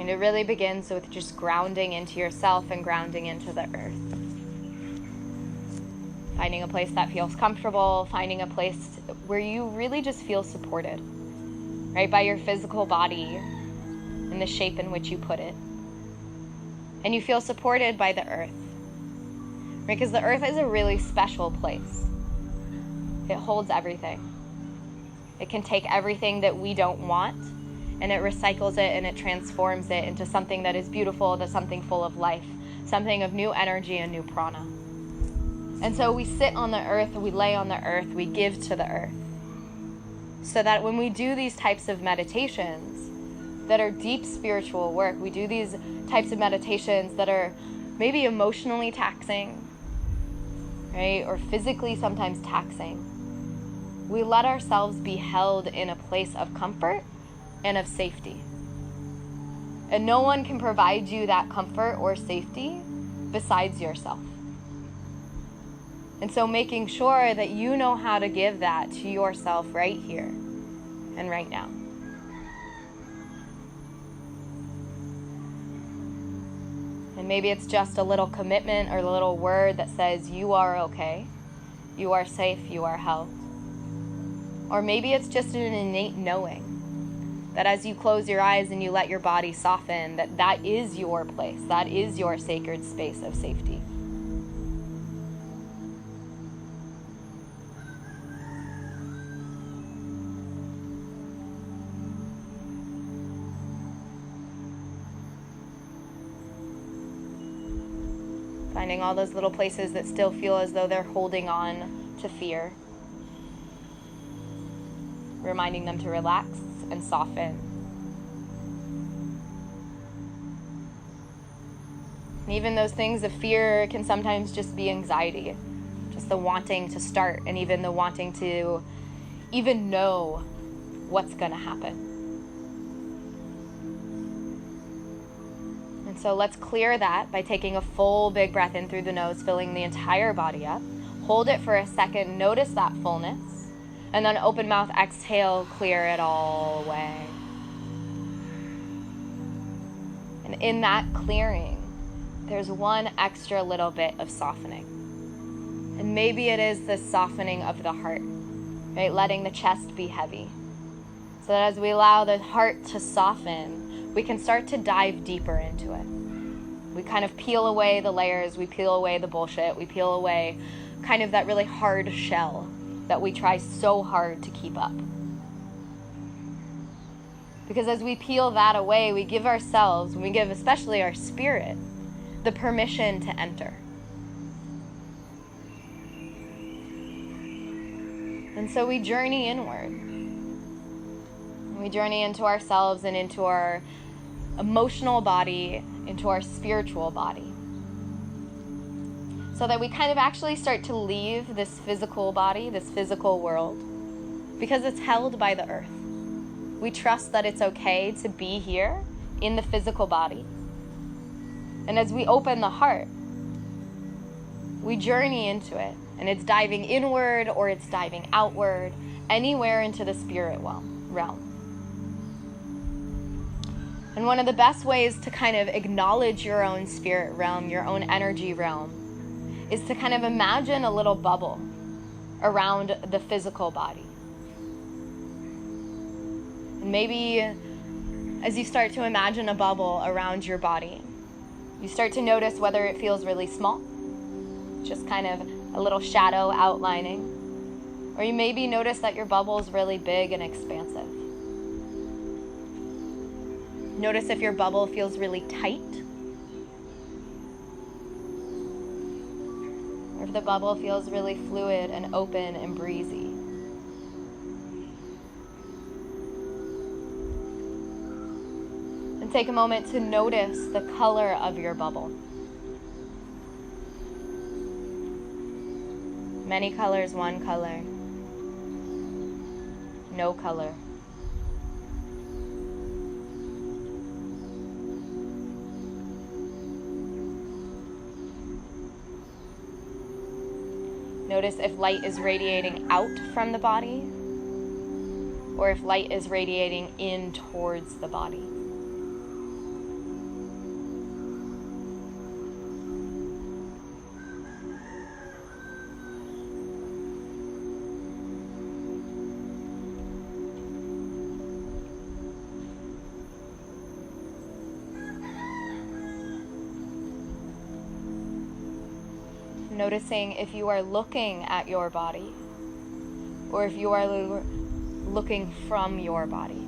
And it really begins with just grounding into yourself and grounding into the earth. Finding a place that feels comfortable, finding a place where you really just feel supported, right, by your physical body and the shape in which you put it. And you feel supported by the earth, right? Because the earth is a really special place. It holds everything. It can take everything that we don't want, and it recycles it and it transforms it into something that is beautiful, that's something full of life, something of new energy and new prana. And so we sit on the earth, we lay on the earth, we give to the earth. So that when we do these types of meditations that are deep spiritual work, we do these types of meditations that are maybe emotionally taxing, right? Or physically sometimes taxing. We let ourselves be held in a place of comfort and of safety. And no one can provide you that comfort or safety besides yourself. And so making sure that you know how to give that to yourself right here and right now. And maybe it's just a little commitment or a little word that says you are okay, you are safe, you are held. Or maybe it's just an innate knowing that as you close your eyes and you let your body soften, that is your place, that is your sacred space of safety. Finding all those little places that still feel as though they're holding on to fear. Reminding them to relax and soften. And even those things of fear can sometimes just be anxiety. Just the wanting to start and even the wanting to even know what's going to happen. So let's clear that by taking a full big breath in through the nose, filling the entire body up. Hold it for a second, notice that fullness, and then open mouth, exhale, clear it all away. And in that clearing, there's one extra little bit of softening. And maybe it is the softening of the heart, right? Letting the chest be heavy. So that as we allow the heart to soften, we can start to dive deeper into it. We kind of peel away the layers, we peel away the bullshit, we peel away kind of that really hard shell that we try so hard to keep up. Because as we peel that away, we give ourselves, we give especially our spirit, the permission to enter. And so we journey inward. We journey into ourselves and into our emotional body, into our spiritual body. So that we kind of actually start to leave this physical body, this physical world, because it's held by the earth. We trust that it's okay to be here in the physical body. And as we open the heart, we journey into it. And it's diving inward or it's diving outward, anywhere into the spirit realm. And one of the best ways to kind of acknowledge your own spirit realm, your own energy realm, is to kind of imagine a little bubble around the physical body. And maybe as you start to imagine a bubble around your body, you start to notice whether it feels really small, just kind of a little shadow outlining, or you maybe notice that your bubble is really big and expansive. Notice if your bubble feels really tight, or if the bubble feels really fluid and open and breezy. And take a moment to notice the color of your bubble. Many colors, one color. No color. Notice if light is radiating out from the body or if light is radiating in towards the body. noticing if you are looking at your body or if you are looking from your body.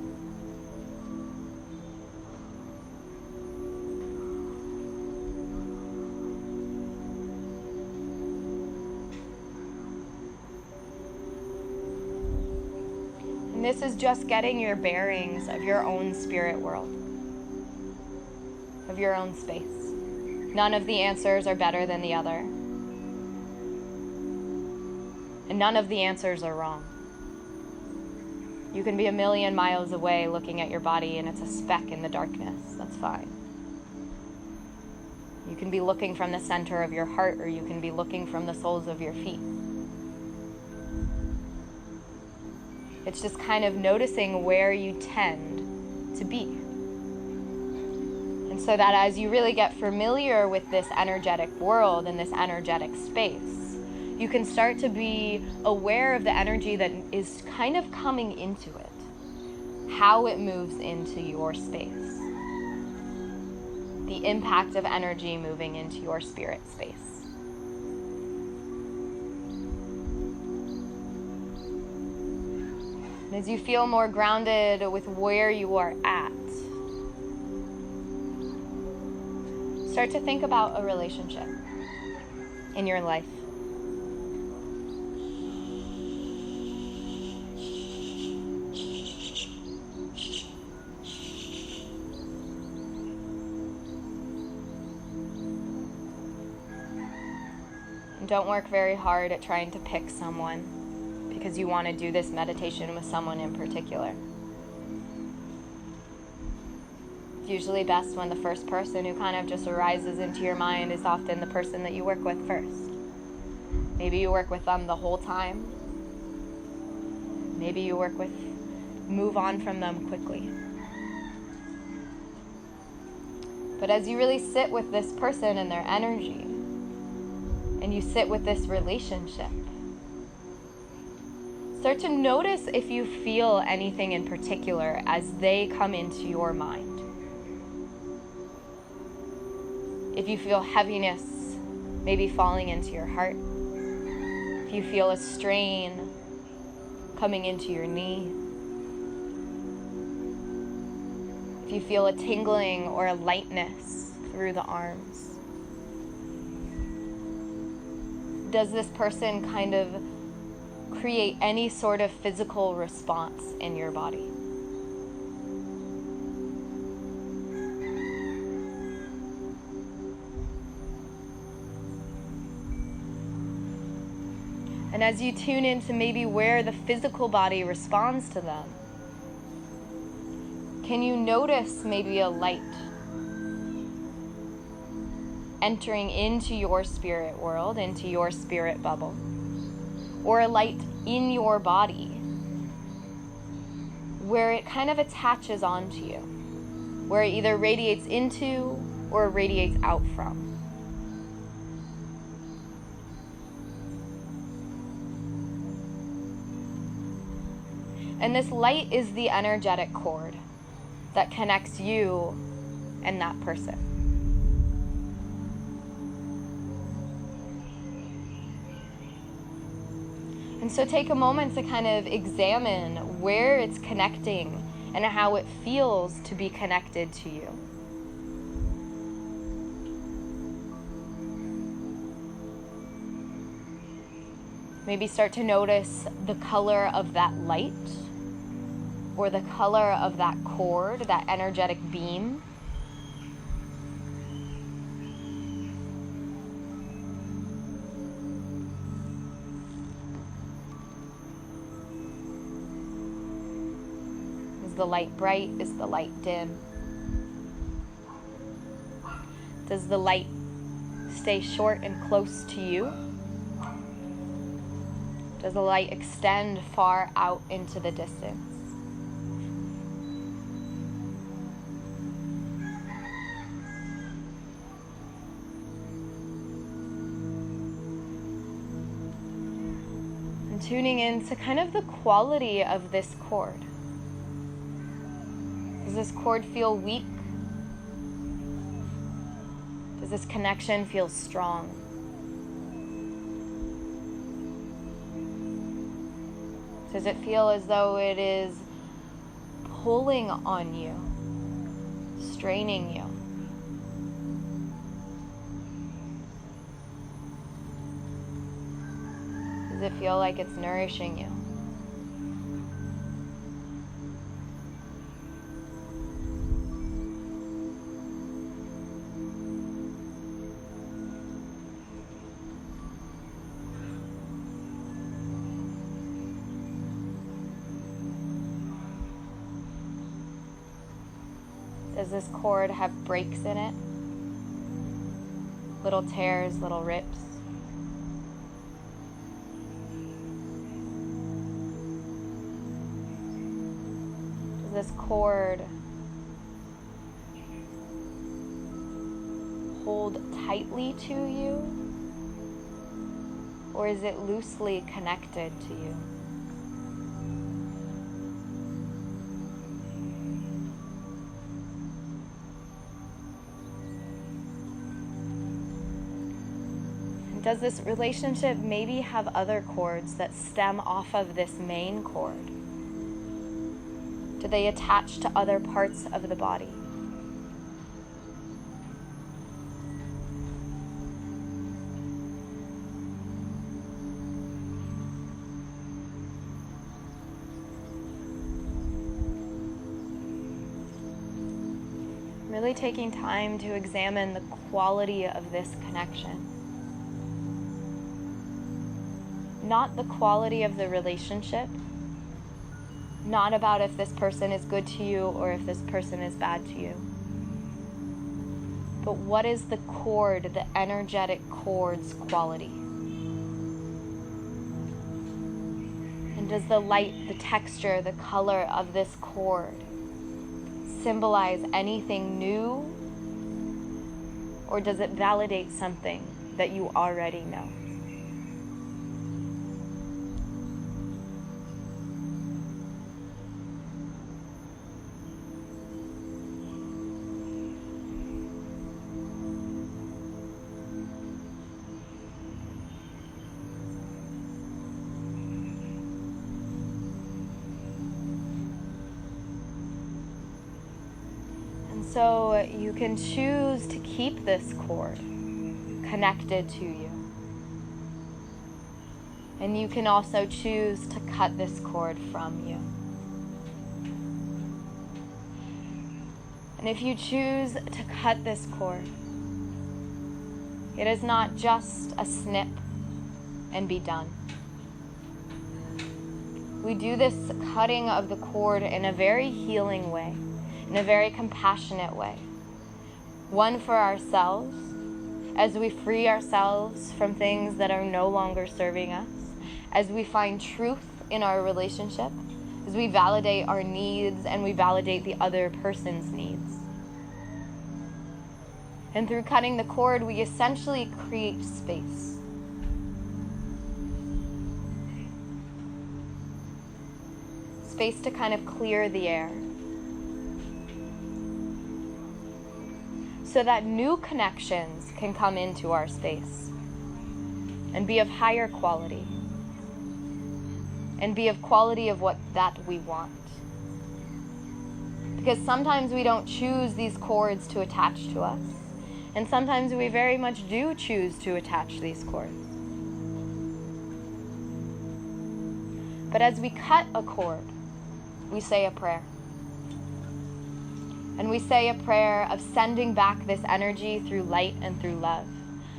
And this is just getting your bearings of your own spirit world, of your own space. None of the answers are better than the other. And none of the answers are wrong. You can be a million miles away looking at your body and it's a speck in the darkness. That's fine. You can be looking from the center of your heart, or you can be looking from the soles of your feet. It's just kind of noticing where you tend to be. And so that as you really get familiar with this energetic world and this energetic space, you can start to be aware of the energy that is kind of coming into it, how it moves into your space, the impact of energy moving into your spirit space. And as you feel more grounded with where you are at, start to think about a relationship in your life. And don't work very hard at trying to pick someone because you want to do this meditation with someone in particular. It's usually best when the first person who kind of just arises into your mind is often the person that you work with first. Maybe you work with them the whole time. Maybe you move on from them quickly. But as you really sit with this person and their energy, and you sit with this relationship, start to notice if you feel anything in particular as they come into your mind. If you feel heaviness maybe falling into your heart, if you feel a strain coming into your knee, if you feel a tingling or a lightness through the arms. Does this person kind of create any sort of physical response in your body? And as you tune into maybe where the physical body responds to them, can you notice maybe a light entering into your spirit world, into your spirit bubble, or a light in your body where it kind of attaches onto you, where it either radiates into or radiates out from? And this light is the energetic cord that connects you and that person. And so take a moment to kind of examine where it's connecting and how it feels to be connected to you. Maybe start to notice the color of that light or the color of that cord, that energetic beam. Is the light bright? Is the light dim? Does the light stay short and close to you? Does the light extend far out into the distance? And tuning in to kind of the quality of this cord. Does this cord feel weak? Does this connection feel strong? Does it feel as though it is pulling on you, straining you? Does it feel like it's nourishing you? Does this cord have breaks in it? Little tears, little rips? Does this cord hold tightly to you? Or is it loosely connected to you? Does this relationship maybe have other cords that stem off of this main cord? Do they attach to other parts of the body? Really taking time to examine the quality of this connection. Not the quality of the relationship, not about if this person is good to you or if this person is bad to you. But what is the cord, the energetic cord's quality? And does the light, the texture, the color of this cord symbolize anything new? Or does it validate something that you already know? So you can choose to keep this cord connected to you. And you can also choose to cut this cord from you. And if you choose to cut this cord, it is not just a snip and be done. We do this cutting of the cord in a very healing way, in a very compassionate way. One for ourselves, as we free ourselves from things that are no longer serving us, as we find truth in our relationship, as we validate our needs and we validate the other person's needs. And through cutting the cord, we essentially create space. Space to kind of clear the air, so that new connections can come into our space and be of higher quality and be of quality of what that we want. Because sometimes we don't choose these cords to attach to us, and sometimes we very much do choose to attach these cords. But as we cut a cord, we say a prayer. And we say a prayer of sending back this energy through light and through love,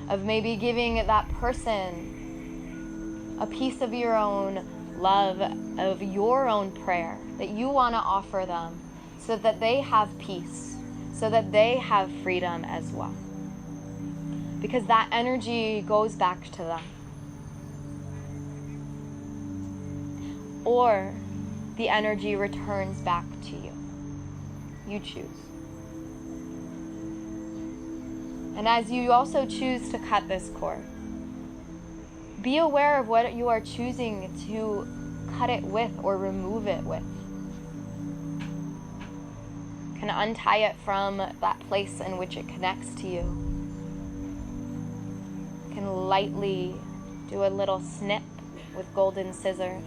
of maybe giving that person a piece of your own love, of your own prayer that you want to offer them, so that they have peace, so that they have freedom as well. Because that energy goes back to them. Or the energy returns back to you. You choose. And as you also choose to cut this cord, be aware of what you are choosing to cut it with or remove it with. Can untie it from that place in which it connects to you. Can lightly do a little snip with golden scissors.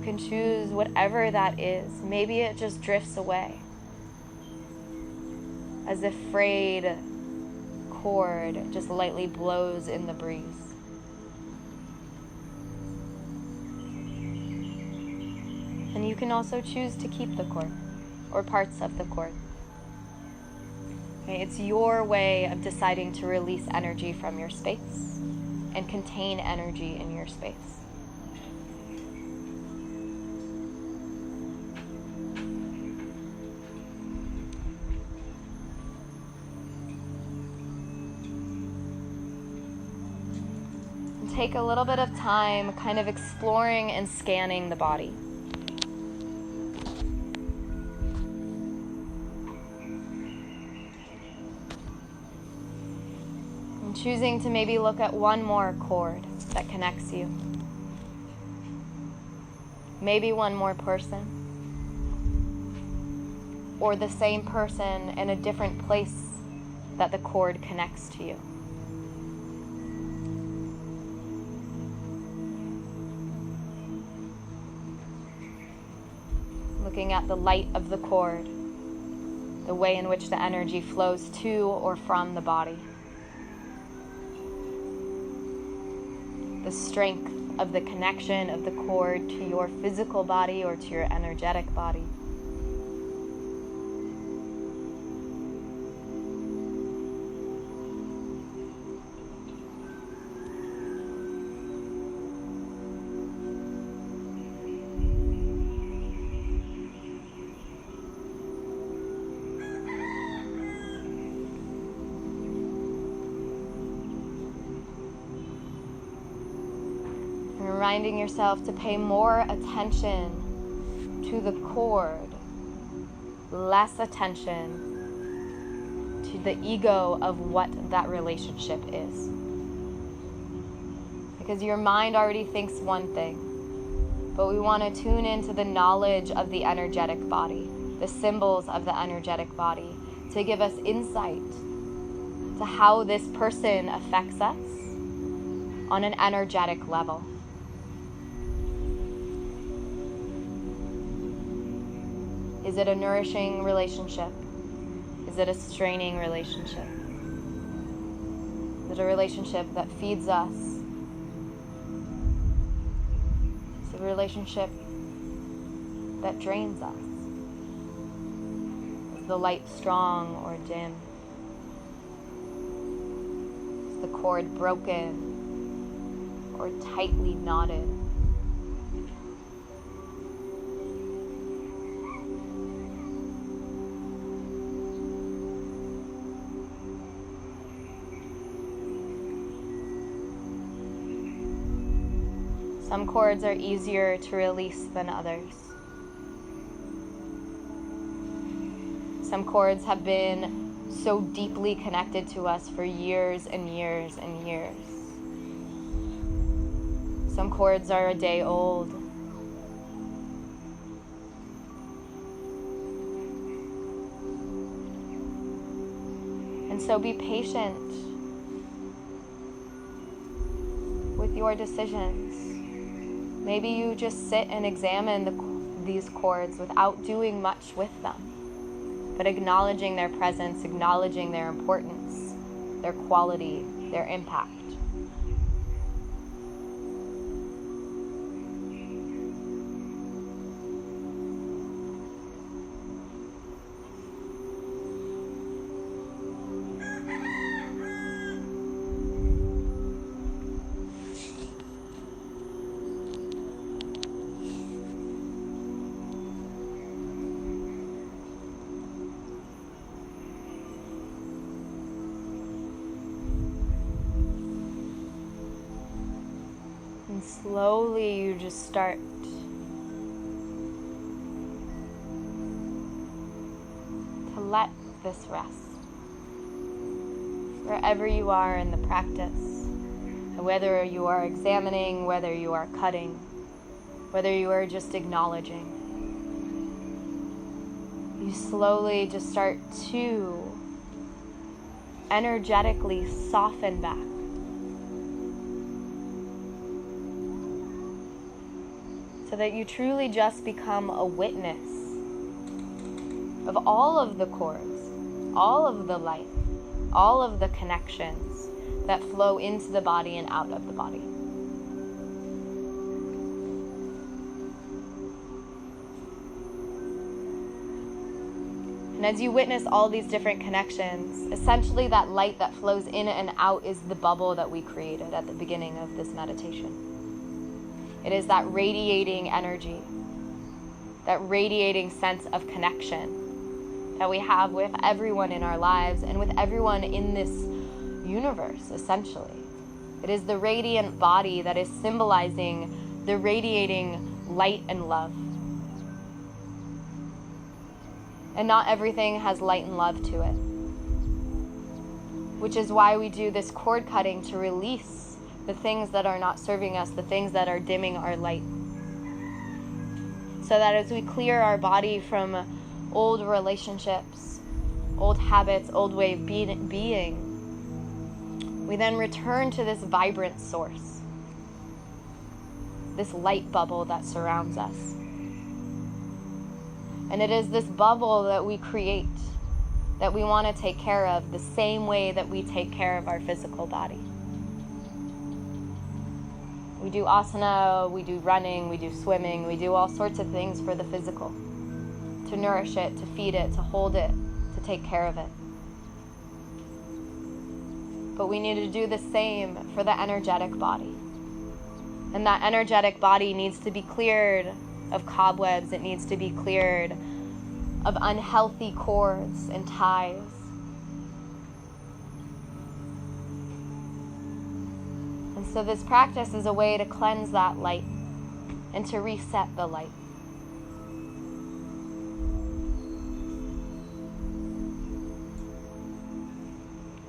can choose whatever that is. Maybe it just drifts away as the frayed cord just lightly blows in the breeze. And you can also choose to keep the cord or parts of the cord. Okay, it's your way of deciding to release energy from your space and contain energy in your space. And take a little bit of time kind of exploring and scanning the body. Choosing to maybe look at one more cord that connects you. Maybe one more person. Or the same person in a different place that the cord connects to you. Looking at the light of the cord, the way in which the energy flows to or from the body. The strength of the connection of the cord to your physical body or to your energetic body. Reminding yourself to pay more attention to the cord, less attention to the ego of what that relationship is. Because your mind already thinks one thing, but we want to tune into the knowledge of the energetic body, the symbols of the energetic body, to give us insight to how this person affects us on an energetic level. Is it a nourishing relationship? Is it a straining relationship? Is it a relationship that feeds us? Is it a relationship that drains us? Is the light strong or dim? Is the cord broken or tightly knotted? Some cords are easier to release than others. Some cords have been so deeply connected to us for years and years and years. Some cords are a day old. And so be patient with your decisions. Maybe you just sit and examine these cords without doing much with them, but acknowledging their presence, acknowledging their importance, their quality, their impact. And slowly you just start to let this rest. Wherever you are in the practice, whether you are examining, whether you are cutting, whether you are just acknowledging, you slowly just start to energetically soften back. so that you truly just become a witness of all of the chords, all of the light, all of the connections that flow into the body and out of the body. And as you witness all these different connections, essentially that light that flows in and out is the bubble that we created at the beginning of this meditation. It is that radiating energy, that radiating sense of connection that we have with everyone in our lives and with everyone in this universe, essentially. It is the radiant body that is symbolizing the radiating light and love. And not everything has light and love to it, which is why we do this cord cutting to release the things that are not serving us, the things that are dimming our light. So that as we clear our body from old relationships, old habits, old way of being, we then return to this vibrant source, this light bubble that surrounds us. And it is this bubble that we create, that we want to take care of the same way that we take care of our physical body. We do asana, we do running, we do swimming, we do all sorts of things for the physical, to nourish it, to feed it, to hold it, to take care of it. But we need to do the same for the energetic body. And that energetic body needs to be cleared of cobwebs. It needs to be cleared of unhealthy cords and ties. And so this practice is a way to cleanse that light and to reset the light.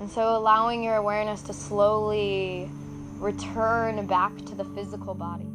And so allowing your awareness to slowly return back to the physical body.